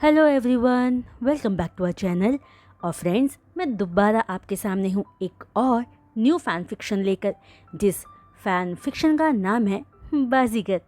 Hello everyone, welcome back to our channel. और friends, मैं दोबारा आपके सामने हूँ एक और न्यू फ़ैन फिक्शन लेकर, जिस फ़ैन फिक्शन का नाम है बाजीगर।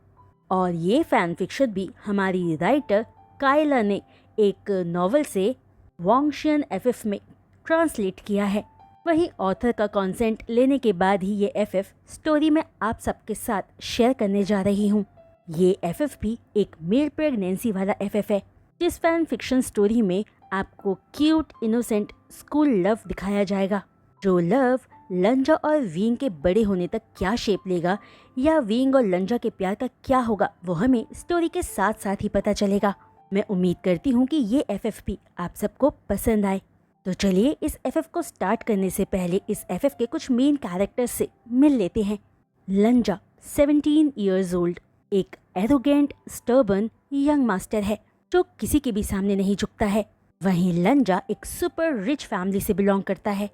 और ये फ़ैन फिक्शन भी हमारी राइटर कायला ने एक नॉवल से वॉन्गशियन एफएफ में ट्रांसलेट किया है। वहीं ऑथर का कंसेंट लेने के बाद ही ये एफएफ स्टोरी में आप सबके साथ शेयर करने जा रही हूँ। ये एफएफ भी एक मेल प्रेगनेंसी वाला एफएफ है, जिस फैन फिक्शन स्टोरी में आपको क्यूट इनोसेंट स्कूल लव दिखाया जाएगा। जो लव लंजा और वींग के बड़े होने तक क्या शेप लेगा, या वींग और लंजा के प्यार का क्या होगा, वो हमें स्टोरी के साथ साथ ही पता चलेगा। मैं उम्मीद करती हूँ कि ये एफएफ भी आप सबको पसंद आए। तो चलिए इस एफएफ को स्टार्ट करने से पहले इस एफएफ के कुछ मेन कैरेक्टर्स से मिल लेते हैं। लंजा 17 ईयर्स ओल्ड, एक एरोगेंट स्टर्बन यंग मास्टर है जो किसी के भी सामने नहीं झुकता है। वहीं लंजा एक सुपर रिच फैमिली से बिलोंग करता है।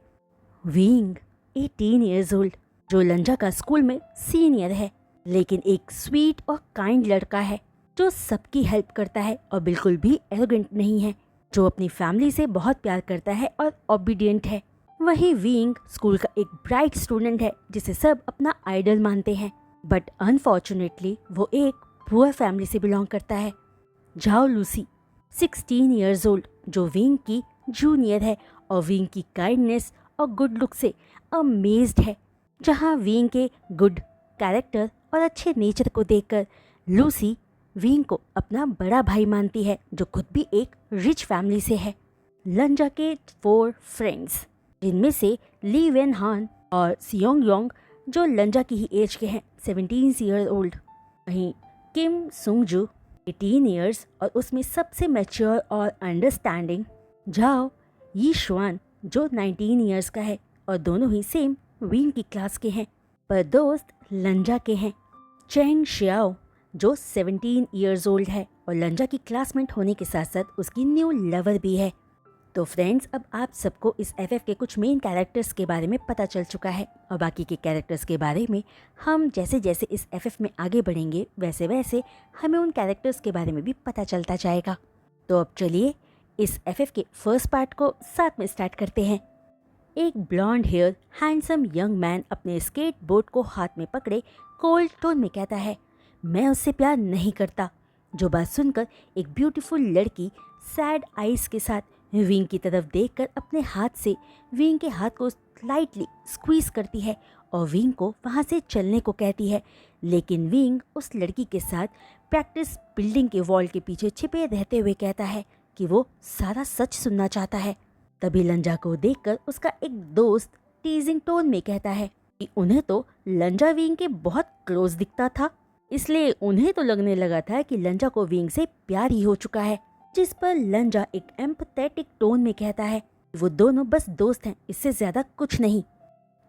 विंग 18 ईयर्स ओल्ड, जो लंजा का स्कूल में सीनियर है, लेकिन एक स्वीट और काइंड लड़का है जो सबकी हेल्प करता है और बिल्कुल भी एरोगेंट नहीं है, जो अपनी फैमिली से बहुत प्यार करता है और ओबीडियंट है। वहीं विंग स्कूल का एक ब्राइट स्टूडेंट है जिसे सब अपना आइडल मानते हैं, बट अनफॉर्चुनेटली वो एक पुअर फैमिली से बिलोंग करता है। जाओ लूसी 16 ईयर्स ओल्ड, जो विंग की जूनियर है और विंग की काइंडनेस और गुड लुक से अमेज्ड है। जहां विंग के गुड कैरेक्टर और अच्छे नेचर को देखकर लूसी विंग को अपना बड़ा भाई मानती है, जो खुद भी एक रिच फैमिली से है। लंजा के 4 फ्रेंड्स, जिनमें से ली वेन हान और सियोंग योंग, जो लंजा की ही एज के हैं, 17 ईयर ओल्ड। वहीं किम सुंगजू 18 ईयर्स और उसमें सबसे मैच्योर और अंडरस्टैंडिंग। जाओ यी शुआन, जो 19 ईयर्स का है और दोनों ही सेम विंग की क्लास के हैं, पर दोस्त लंजा के हैं। चेंग शियाओ, जो 17 ईयर्स ओल्ड है और लंजा की क्लासमेट होने के साथ साथ उसकी न्यू लवर भी है। तो फ्रेंड्स, अब आप सबको इस एफएफ के कुछ मेन कैरेक्टर्स के बारे में पता चल चुका है, और बाकी के कैरेक्टर्स के बारे में हम जैसे जैसे इस एफएफ में आगे बढ़ेंगे वैसे वैसे हमें उन कैरेक्टर्स के बारे में भी पता चलता जाएगा। तो अब चलिए इस एफएफ के फर्स्ट पार्ट को साथ में स्टार्ट करते हैं। एक blonde hair handsome young man अपने स्केट बोर्ड को हाथ में पकड़े कोल्ड टोन में कहता है, मैं उससे प्यार नहीं करता। जो बात सुनकर एक ब्यूटीफुल लड़की सैड आइज के साथ विंग की तरफ देखकर अपने हाथ से विंग के हाथ को स्लाइटली स्क्वीज करती है और विंग को वहां से चलने को कहती है। लेकिन विंग उस लड़की के साथ प्रैक्टिस बिल्डिंग के वॉल के पीछे छिपे रहते हुए कहता है कि वो सारा सच सुनना चाहता है। तभी लंजा को देखकर उसका एक दोस्त टीजिंग टोन में कहता है कि उन्हें तो लंजा विंग के बहुत क्लोज दिखता था, इसलिए उन्हें तो लगने लगा था कि लंजा को विंग से प्यार ही हो चुका है। जिस पर लंजा एक एम्पैथेटिक टोन में कहता है वो दोनों बस दोस्त हैं, इससे ज्यादा कुछ नहीं।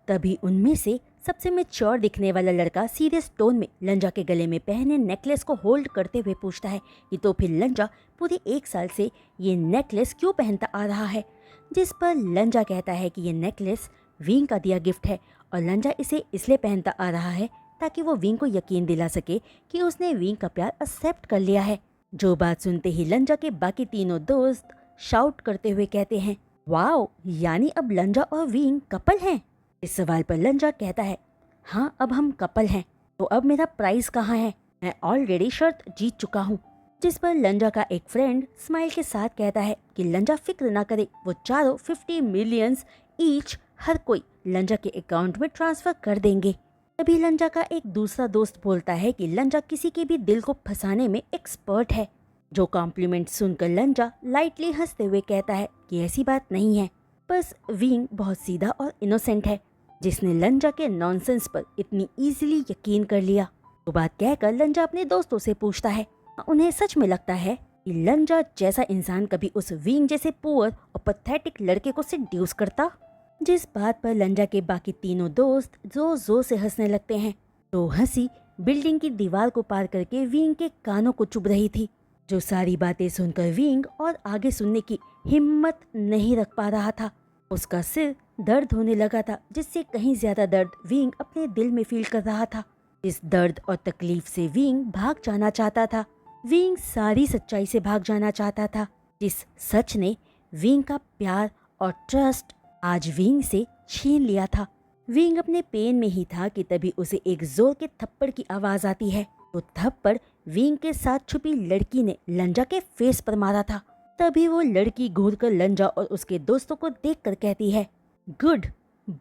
तभी उनमें से सबसे मैच्योर दिखने वाला लड़का सीरियस टोन में लंजा के गले में पहने नेकलेस को होल्ड करते हुए पूछता है कि तो फिर लंजा पूरे 1 साल से ये नेकलेस क्यों पहनता आ रहा है। जिस पर लंजा कहता है कि ये नेकलेस विंग का दिया गिफ्ट है और लंजा इसे इसलिए पहनता आ रहा है ताकि वो विंग को यकीन दिला सके कि उसने विंग का प्यार एक्सेप्ट कर लिया है। जो बात सुनते ही लंजा के बाकी तीनों दोस्त शाउट करते हुए कहते हैं, वाओ, यानी अब लंजा और विंग कपल हैं। इस सवाल पर लंजा कहता है, हाँ अब हम कपल हैं, तो अब मेरा प्राइस कहाँ है, मैं ऑलरेडी शर्त जीत चुका हूँ। जिस पर लंजा का एक फ्रेंड स्माइल के साथ कहता है कि लंजा फिक्र ना करे, वो चारों 50 मिलियंस ईच हर कोई लंजा के अकाउंट में ट्रांसफर कर देंगे। तभी लंजा का एक दूसरा दोस्त बोलता है कि लंजा किसी के भी दिल को फंसाने में एक्सपर्ट है। जो कॉम्प्लीमेंट सुनकर लंजा लाइटली हंसते हुए कहता है कि ऐसी बात नहीं है, बस विंग बहुत सीधा और इनोसेंट है जिसने लंजा के नॉनसेंस पर इतनी इजीली यकीन कर लिया। तो बात कहकर लंजा अपने दोस्तों से पूछता है उन्हें सच में लगता है कि लंजा जैसा इंसान कभी उस विंग जैसे पुअर और पैथेटिक लड़के को सेड्यूस करता। जिस बात पर लंजा के बाकी तीनों दोस्त जोर जोर से हंसने लगते हैं। तो हंसी बिल्डिंग की दीवार को पार करके विंग के कानों को चुभ रही थी। जो सारी बातें सुनकर विंग और आगे सुनने की हिम्मत नहीं रख पा रहा था। उसका सिर दर्द होने लगा था, जिससे कहीं ज्यादा दर्द विंग अपने दिल में फील कर रहा था। इस दर्द और तकलीफ से विंग भाग जाना चाहता था। विंग सारी सच्चाई से भाग जाना चाहता था, जिस सच ने विंग का प्यार और ट्रस्ट आज विंग से छीन लिया था। विंग अपने पेन में ही था कि तभी उसे एक जोर के थप्पड़ की आवाज आती है। वो थप्पड़ विंग के साथ छुपी लड़की ने लंजा के फेस पर मारा था। तभी वो लड़की घूरकर लंजा और उसके दोस्तों को देखकर कहती है, गुड,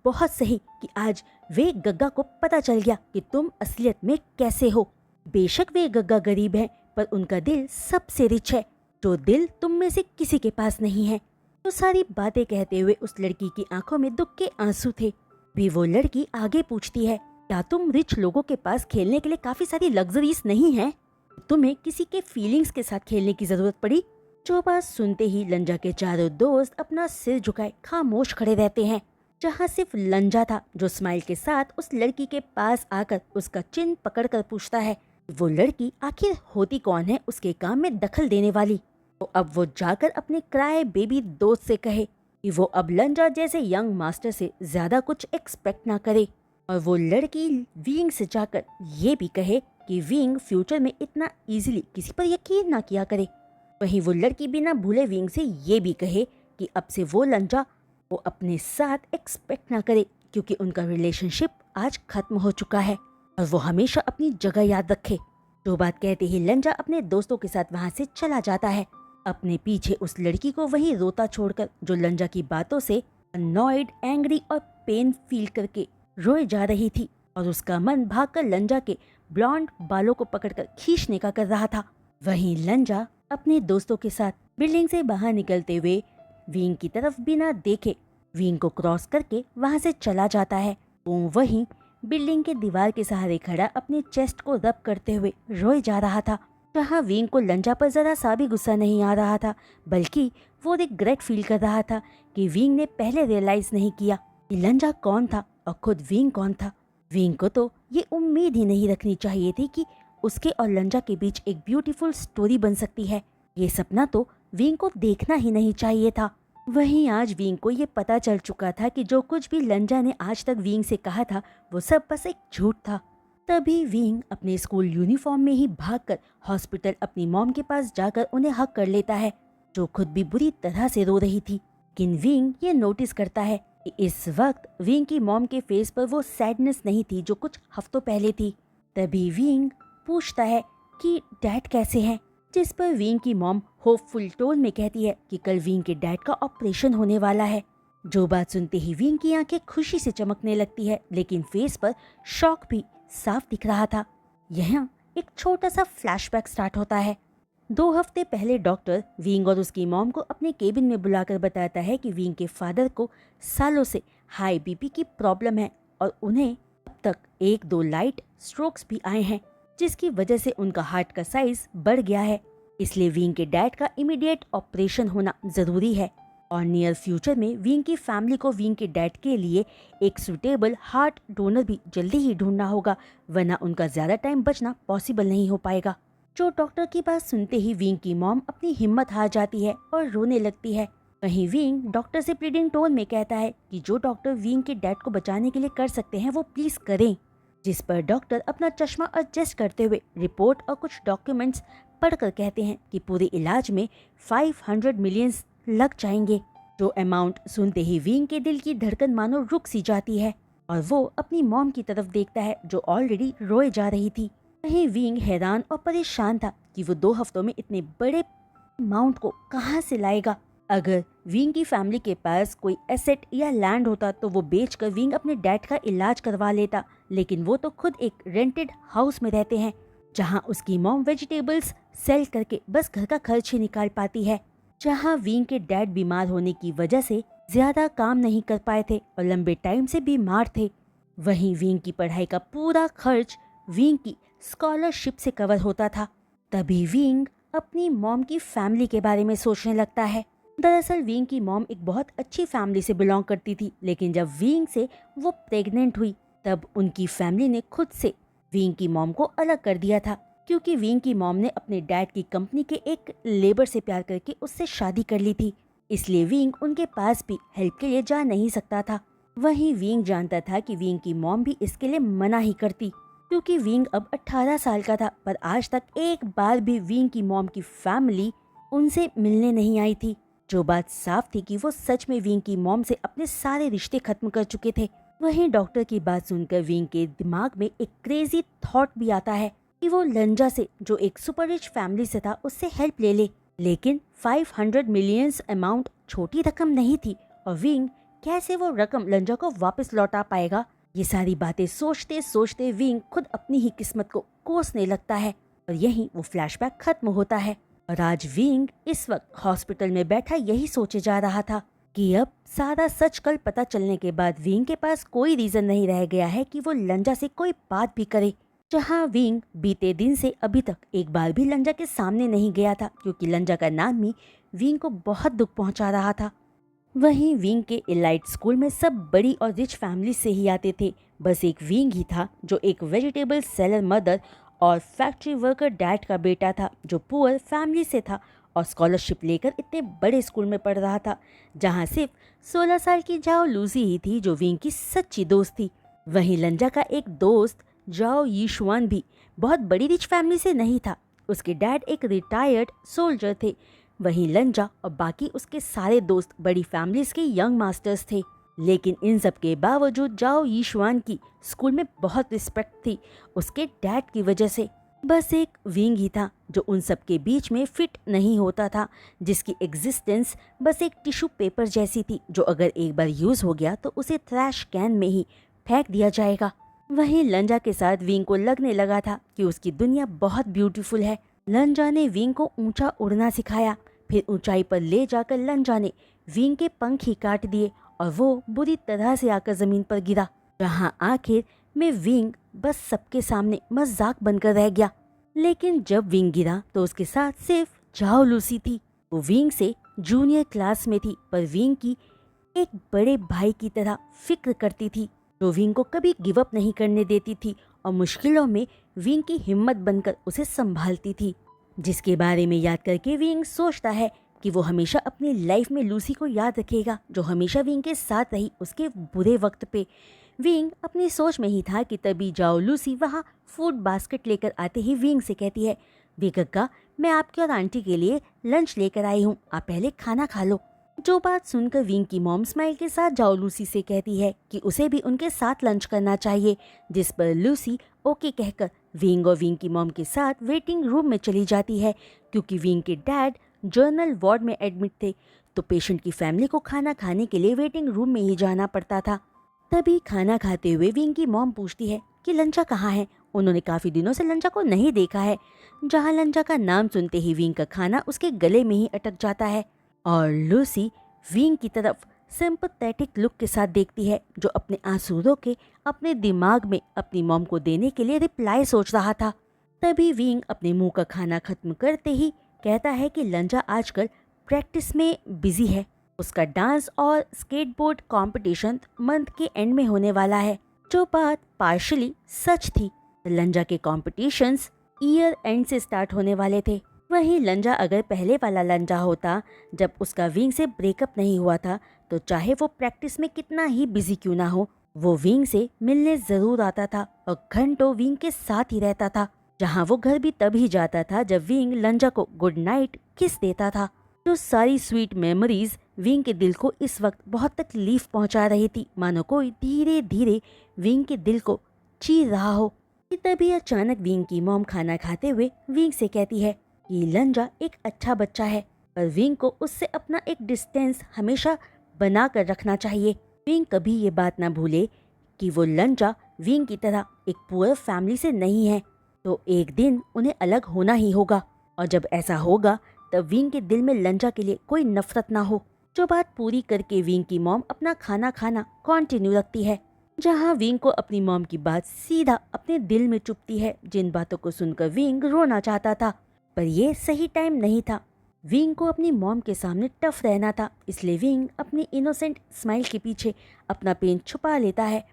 बहुत सही कि आज वे गग्गा को पता चल गया कि तुम असलियत में कैसे हो। बेशक वे गग्गा गरीब हैं, पर उनका दिल सबसे रिच है, जो दिल तुम में से किसी के पास नहीं है। तो सारी बातें कहते हुए उस लड़की की आंखों में दुख के आंसू थे। भी वो लड़की आगे पूछती है, क्या तुम रिच लोगों के पास खेलने के लिए काफी सारी लग्जरीज नहीं है? तुम्हें किसी के फीलिंग्स के साथ खेलने की जरूरत पड़ी? जो बात सुनते ही लंजा के चारों दोस्त अपना सिर झुकाए खामोश खड़े रहते हैं। जहाँ सिर्फ लंजा था जो स्माइल के साथ उस लड़की के पास आकर उसका चिन्ह पकड़कर पूछता है, वो लड़की आखिर होती कौन है उसके काम में दखल देने वाली? तो अब वो जाकर अपने क्राय बेबी दोस्त से कहे कि वो अब लंजा जैसे यंग मास्टर से ज्यादा कुछ एक्सपेक्ट ना करे। और वो लड़की विंग से जाकर ये भी कहे कि विंग फ्यूचर में इतना इजीली किसी पर यकीन ना किया करे। वहीं वो लड़की बिना भूले विंग से ये भी कहे कि अब से वो लंजा वो अपने साथ एक्सपेक्ट ना करे, क्योंकि उनका रिलेशनशिप आज खत्म हो चुका है और वो हमेशा अपनी जगह याद रखे। जो बात कहते ही लंजा अपने दोस्तों के साथ वहाँ से चला जाता है, अपने पीछे उस लड़की को वहीं रोता छोड़कर, जो लंजा की बातों से अनॉयड, एंग्री और पेन फील करके रोए जा रही थी। और उसका मन भागकर लंजा के ब्लॉन्ड बालों को पकड़कर खींचने का कर रहा था। वहीं लंजा अपने दोस्तों के साथ बिल्डिंग से बाहर निकलते हुए विंग की तरफ बिना देखे विंग को क्रॉस करके वहाँ से चला जाता है। वो वहीं बिल्डिंग के दीवार के सहारे खड़ा अपने चेस्ट को रब करते हुए रोए जा रहा था। जहाँ विंग को लंजा पर जरा सा भी गुस्सा नहीं आ रहा था, बल्कि वो रिग्रेट फील कर रहा था कि विंग ने पहले रियलाइज नहीं किया कि लंजा कौन था और खुद विंग कौन था। विंग को तो ये उम्मीद ही नहीं रखनी चाहिए थी कि उसके और लंजा के बीच एक ब्यूटीफुल स्टोरी बन सकती है। ये सपना तो विंग को देखना ही नहीं चाहिए था। वहीं आज विंग को ये पता चल चुका था कि जो कुछ भी लंजा ने आज तक विंग से कहा था वो सब बस एक झूठ था। तभी विंग अपने स्कूल यूनिफॉर्म में ही भागकर हॉस्पिटल अपनी मॉम के पास जाकर उन्हें हक कर लेता है, जो खुद भी बुरी तरह से रो रही थी। लेकिन विंग ये नोटिस करता है कि इस वक्त विंग की मॉम के फेस पर वो सैडनेस नहीं थी जो कुछ हफ्तों पहले थी। तभी विंग पूछता है कि डैड कैसे हैं, जिस पर विंग की मॉम होपफुल टोन में कहती है कि कल विंग के डैड का ऑपरेशन होने वाला है। जो बात सुनते ही विंग की आंखें खुशी से चमकने लगती है, लेकिन फेस पर शॉक भी साफ दिख रहा था। यहाँ एक छोटा सा फ्लैशबैक स्टार्ट होता है। 2 हफ्ते पहले डॉक्टर विंग और उसकी मॉम को अपने केबिन में बुलाकर बताता है कि विंग के फादर को सालों से हाई बीपी की प्रॉब्लम है और उन्हें अब तक 1-2 लाइट स्ट्रोक्स भी आए हैं, जिसकी वजह से उनका हार्ट का साइज बढ़ गया है। इसलिए विंग के डैड का इमीडिएट ऑपरेशन होना जरूरी है और नियर फ्यूचर में विंग की फैमिली को विंग के डैड के लिए एक सुटेबल हार्ट डोनर भी जल्दी ही ढूंढना होगा, वरना उनका ज्यादा टाइम बचना पॉसिबल नहीं हो पाएगा। जो डॉक्टर की बात सुनते ही विंग की मॉम अपनी हिम्मत हार जाती है और रोने लगती है। वहीं विंग डॉक्टर से प्लीडिंग टोन में कहता है कि जो डॉक्टर विंग के डैड को बचाने के लिए कर सकते हैं वो प्लीज करें। जिस पर डॉक्टर अपना चश्मा एडजस्ट करते हुए रिपोर्ट और कुछ डॉक्यूमेंट्स पढ़कर कहते हैं कि पूरे इलाज में 500 मिलियन लग जाएंगे। जो अमाउंट सुनते ही विंग के दिल की धड़कन मानो रुक सी जाती है और वो अपनी मॉम की तरफ देखता है जो ऑलरेडी रोए जा रही थी। वहीं विंग हैरान और परेशान था कि वो 2 हफ्तों में इतने बड़े अमाउंट को कहाँ से लाएगा। अगर विंग की फैमिली के पास कोई एसेट या लैंड होता तो वो बेचकर विंग अपने डैड का इलाज करवा लेता, लेकिन वो तो खुद एक रेंटेड हाउस में रहते हैं जहां उसकी मॉम वेजिटेबल्स सेल करके बस घर का खर्च ही निकाल पाती है। जहां विंग के डैड बीमार होने की वजह से ज्यादा काम नहीं कर पाए थे और लंबे टाइम से बीमार थे। वहीं विंग की पढ़ाई का पूरा खर्च विंग की स्कॉलरशिप से कवर होता था। तभी विंग अपनी मॉम की फैमिली के बारे में सोचने लगता है। दरअसल विंग की मॉम एक बहुत अच्छी फैमिली से बिलोंग करती थी, लेकिन जब विंग से वो प्रेग्नेंट हुई तब उनकी फैमिली ने खुद से विंग की मॉम को अलग कर दिया था, क्योंकि विंग की मॉम ने अपने डैड की कंपनी के एक लेबर से प्यार करके उससे शादी कर ली थी। इसलिए विंग उनके पास भी हेल्प के लिए जा नहीं सकता था। वहीं विंग जानता था कि विंग की मॉम भी इसके लिए मना ही करती, क्योंकि विंग अब 18 साल का था, पर आज तक एक बार भी विंग की मॉम की फैमिली उनसे मिलने नहीं आई थी। जो बात साफ थी कि वो सच में विंग की मॉम से अपने सारे रिश्ते खत्म कर चुके थे। वहीं डॉक्टर की बात सुनकर विंग के दिमाग में एक क्रेजी थॉट भी आता है कि वो लंजा से, जो एक सुपर रिच फैमिली से था, उससे हेल्प ले ले। लेकिन 500 मिलियंस अमाउंट छोटी रकम नहीं थी और विंग कैसे वो रकम लंजा को वापस लौटा पाएगा। ये सारी बातें सोचते सोचते विंग खुद अपनी ही किस्मत को कोसने लगता है और यहीं वो फ्लैशबैक खत्म होता है। और आज विंग इस वक्त हॉस्पिटल में बैठा यही सोचे जा रहा था कि अब सारा सच कल पता चलने के बाद विंग के पास कोई रीजन नहीं रह गया है कि वो लंजा से कोई बात भी करे। जहां विंग बीते दिन से अभी तक एक बार भी लंजा के सामने नहीं गया था, क्योंकि लंजा का नाम ही विंग को बहुत दुख पहुंचा रहा था। वहीं विंग के एलाइट स्कूल में सब बड़ी और रिच फैमिली से ही आते थे। बस एक विंग ही था जो एक वेजिटेबल सेलर मदर और फैक्ट्री वर्कर डैड का बेटा था, जो पुअर फैमिली से था और स्कॉलरशिप लेकर इतने बड़े स्कूल में पढ़ रहा था, जहां सिर्फ 16 साल की जाओ लूसी ही थी जो विंग की सच्ची दोस्त थी। वहीं लंजा का एक दोस्त जाओ यीशुआन भी बहुत बड़ी रिच फैमिली से नहीं था। उसके डैड एक रिटायर्ड सोल्जर थे। वहीं लंजा और बाकी उसके सारे दोस्त बड़ी फैमिलीज के यंग मास्टर्स थे। लेकिन इन सब के बावजूद जाओ यीशुआन की स्कूल में बहुत रिस्पेक्ट थी उसके डैड की वजह से। बस एक विंग ही था जो उन सब के बीच में फिट नहीं होता था, जिसकी एग्जिस्टेंस बस एक टिश्यू पेपर जैसी थी, जो अगर एक बार यूज हो गया तो उसे ट्रैश कैन में ही फेंक दिया जाएगा। वहीं लंजा के साथ विंग को लगने लगा था कि उसकी दुनिया बहुत ब्यूटीफुल है। लंजा ने विंग को ऊंचा उड़ना सिखाया। फिर ऊंचाई पर ले जाकर लंजा ने विंग के पंख ही काट दिए और वो बुरी तरह से आकर जमीन पर गिरा, जहां आखिर में विंग बस सबके सामने मजाक बनकर रह गया। लेकिन जब विंग गिरा तो उसके साथ सिर्फ जाओ लूसी थी। वो विंग से जूनियर क्लास में थी, पर विंग की एक बड़े भाई की तरह फिक्र करती थी, जो विंग को कभी गिव अप नहीं करने देती थी और मुश्किलों में विंग की हिम्मत बनकर उसे संभालती थी। जिसके बारे में याद करके विंग सोचता है कि वो हमेशा अपनी लाइफ में लूसी को याद रखेगा, जो हमेशा विंग के साथ रही उसके बुरे वक्त पे। विंग अपनी सोच में ही था कि तभी जाओ लूसी वहाँ फूड बास्केट लेकर आते ही विंग से कहती है, विकक्का, मैं आपके और आंटी के लिए लंच लेकर आई हूँ, आप पहले खाना खा लो। जो बात सुनकर विंग की मॉम स्माइल के साथ जाओ लूसी से कहती है कि उसे भी उनके साथ लंच करना चाहिए, जिस पर लूसी ओके कहकर विंग और विंग की मॉम के साथ वेटिंग रूम में चली जाती है, क्योंकि विंग के डैड जर्नल वार्ड में एडमिट थे, तो पेशेंट की फैमिली को खाना खाने के लिए वेटिंग रूम में ही जाना पड़ता था। तभी खाना खाते हुए विंग की मॉम पूछती है कि लंजा कहाँ है। उन्होंने काफी दिनों से लंजा को नहीं देखा है। जहाँ लंजा का नाम सुनते ही विंग का खाना उसके गले में ही अटक जाता है और लूसी विंग की तरफ सिंपैथेटिक लुक के साथ देखती है, जो अपने आंसू रोके अपने दिमाग में अपनी मॉम को देने के लिए रिप्लाई सोच रहा था। तभी विंग अपने मुंह का खाना खत्म करते ही कहता है कि लंजा आजकल प्रैक्टिस में बिजी है। उसका डांस और स्केटबोर्ड कंपटीशन मंथ के एंड में होने वाला है, जो बात पार्शली सच थी। लंजा के कॉम्पिटिशन्स ईयर एंड से स्टार्ट होने वाले थे। वहीं लंजा अगर पहले वाला लंजा होता जब उसका विंग से ब्रेकअप नहीं हुआ था, तो चाहे वो प्रैक्टिस में कितना ही बिजी क्यों ना हो, वो विंग से मिलने जरूर आता था और घंटों विंग के साथ ही रहता था। जहां वो घर भी तभी जाता था जब विंग लंजा को गुड नाइट किस देता था। जो सारी स्वीट मेमोरीज विंग के दिल को इस वक्त बहुत तकलीफ पहुंचा रही थी, मानो कोई धीरे धीरे विंग के दिल को चीर रहा हो। तभी अचानक विंग की मॉम खाना खाते हुए विंग से कहती है कि लंजा एक अच्छा बच्चा है, पर विंग को उससे अपना एक डिस्टेंस हमेशा बना कर रखना चाहिए। विंग कभी ये बात ना भूले कि वो लंजा विंग की तरह एक पुअर फैमिली से नहीं है, तो एक दिन उन्हें अलग होना ही होगा, और जब ऐसा होगा तब विंग के दिल में लंजा के लिए कोई नफरत ना हो। जो बात पूरी करके विंग की मॉम अपना खाना खाना कंटिन्यू रखती है, जहां विंग को अपनी मॉम की बात सीधा अपने दिल में चुभती है। जिन बातों को सुनकर विंग रोना चाहता था, पर ये सही टाइम नहीं था। विंग को अपनी मॉम के सामने टफ रहना था, इसलिए विंग अपनी इनोसेंट स्माइल के पीछे अपना पेन छुपा लेता है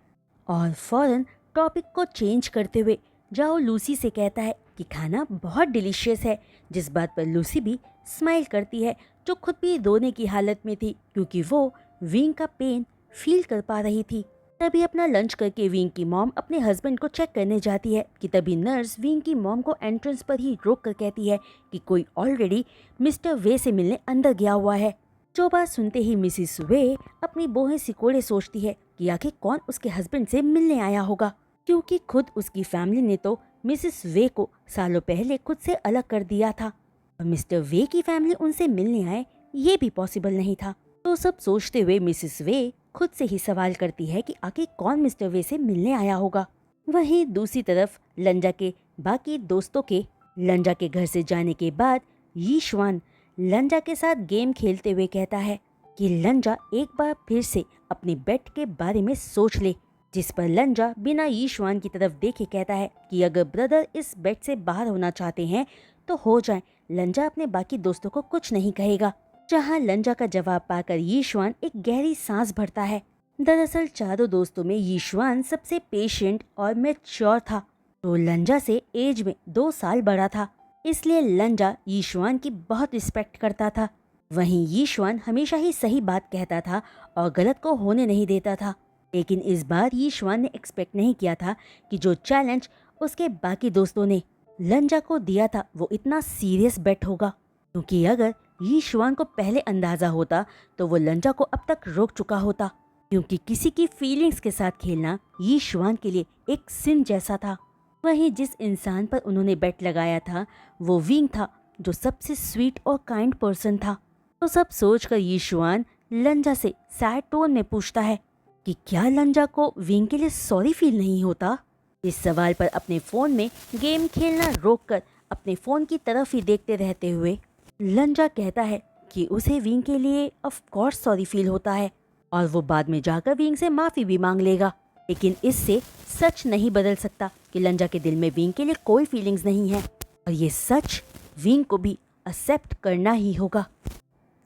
और फौरन टॉपिक को चेंज करते हुए जाओ लूसी से कहता है कि खाना बहुत डिलीशियस है, जिस बात पर लूसी भी स्माइल करती है, जो खुद भी रोने की हालत में थी, क्योंकि वो विंग का पेन फील कर पा रही थी। तभी अपना लंच करके विंग की मॉम अपने हस्बैंड को चेक करने जाती है कि तभी नर्स विंग की मॉम को एंट्रेंस पर ही रोक कर कहती है कि कोई ऑलरेडी मिस्टर वे से मिलने अंदर गया हुआ है। जो बात सुनते ही मिसिस वे अपनी बोहे सिकोड़े सोचती है कि आखिर कौन उसके हस्बैंड से मिलने आया होगा, क्योंकि खुद उसकी फैमिली ने तो मिसिस वे को सालों पहले खुद से अलग कर दिया था और मिस्टर वे की फैमिली उनसे मिलने आए ये भी पॉसिबल नहीं था। तो सब सोचते हुए मिसिस वे खुद से ही सवाल करती है कि आखिर कौन मिस्टर वे से मिलने आया होगा। वहीं दूसरी तरफ लंजा के बाकी दोस्तों के लंजा के घर से जाने के बाद यीशवान लंजा के साथ गेम खेलते हुए कहता है कि लंजा एक बार फिर से अपने बेट के बारे में सोच ले, जिस पर लंजा बिना यीशवान की तरफ देखे कहता है कि अगर ब्रदर इस बेट से बाहर होना चाहते हैं तो हो जाए। लंजा अपने बाकी दोस्तों को कुछ नहीं कहेगा। जहां लंजा का जवाब पाकर यीशवान एक गहरी सांस भरता है। दरअसल चारों दोस्तों में यीशवान सबसे पेशेंट और मैच्योर था, तो लंजा से एज में 2 साल बड़ा था, इसलिए लंजा यीशवान की बहुत रिस्पेक्ट करता था। वहीं यीशवान हमेशा ही सही बात कहता था और गलत को होने नहीं देता था। लेकिन इस बार यीशवान ने एक्सपेक्ट नहीं किया था कि जो चैलेंज उसके बाकी दोस्तों ने लंजा को दिया था वो इतना सीरियस बेट होगा, क्योंकि अगर यीशवान को पहले अंदाजा होता तो वो लंजा को अब तक रोक चुका होता, क्योंकि किसी की फीलिंग्स के साथ खेलना यीशवान के लिए एक सिन जैसा था। वहीं जिस इंसान पर उन्होंने बेट लगाया था वो विंग था, जो सबसे स्वीट और काइंड पर्सन था। तो सब सोचकर यीशवान लंजा से सैड टोन में पूछता है कि क्या लंजा को विंग के लिए सॉरी फील नहीं होता। इस सवाल पर अपने फोन में गेम खेलना रोककर अपने फोन की तरफ ही देखते रहते हुए लंजा कहता है कि उसे विंग के लिए ऑफ कोर्स सॉरी फील होता है और वो बाद में जाकर विंग से माफी भी मांग लेगा। लेकिन इससे सच नहीं बदल सकता कि लंजा के दिल में विंग के लिए कोई फीलिंग्स नहीं है और ये सच विंग को भी एक्सेप्ट करना ही होगा।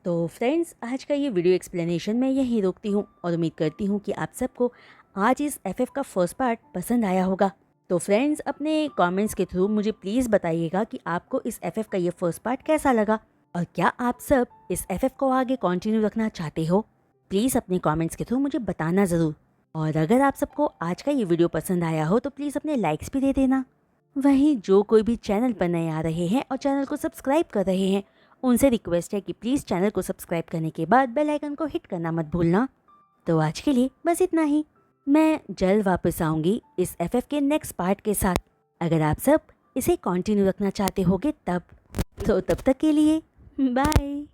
तो फ्रेंड्स, आज का ये वीडियो एक्सप्लेनेशन मैं यहीं रोकती हूँ और उम्मीद करती हूँ कि आप सबको आज इस FF का फर्स्ट पार्ट पसंद आया होगा। तो फ्रेंड्स, अपने कमेंट्स के थ्रू मुझे प्लीज़ बताइएगा कि आपको इस FF का ये फर्स्ट पार्ट कैसा लगा और क्या आप सब इस FF को आगे कंटिन्यू रखना चाहते हो। प्लीज़ अपने कमेंट्स के थ्रू मुझे बताना ज़रूर। और अगर आप सबको आज का ये वीडियो पसंद आया हो तो प्लीज़ अपने लाइक्स भी दे देना। वहीं जो कोई भी चैनल पर नए आ रहे हैं और चैनल को सब्सक्राइब कर रहे हैं उनसे रिक्वेस्ट है कि प्लीज़ चैनल को सब्सक्राइब करने के बाद बेल आइकन को हिट करना मत भूलना। तो आज के लिए बस इतना ही। मैं जल्द वापस आऊँगी इस FF के नेक्स्ट पार्ट के साथ। अगर आप सब इसे कंटिन्यू रखना चाहते होगे तब तक के लिए बाय।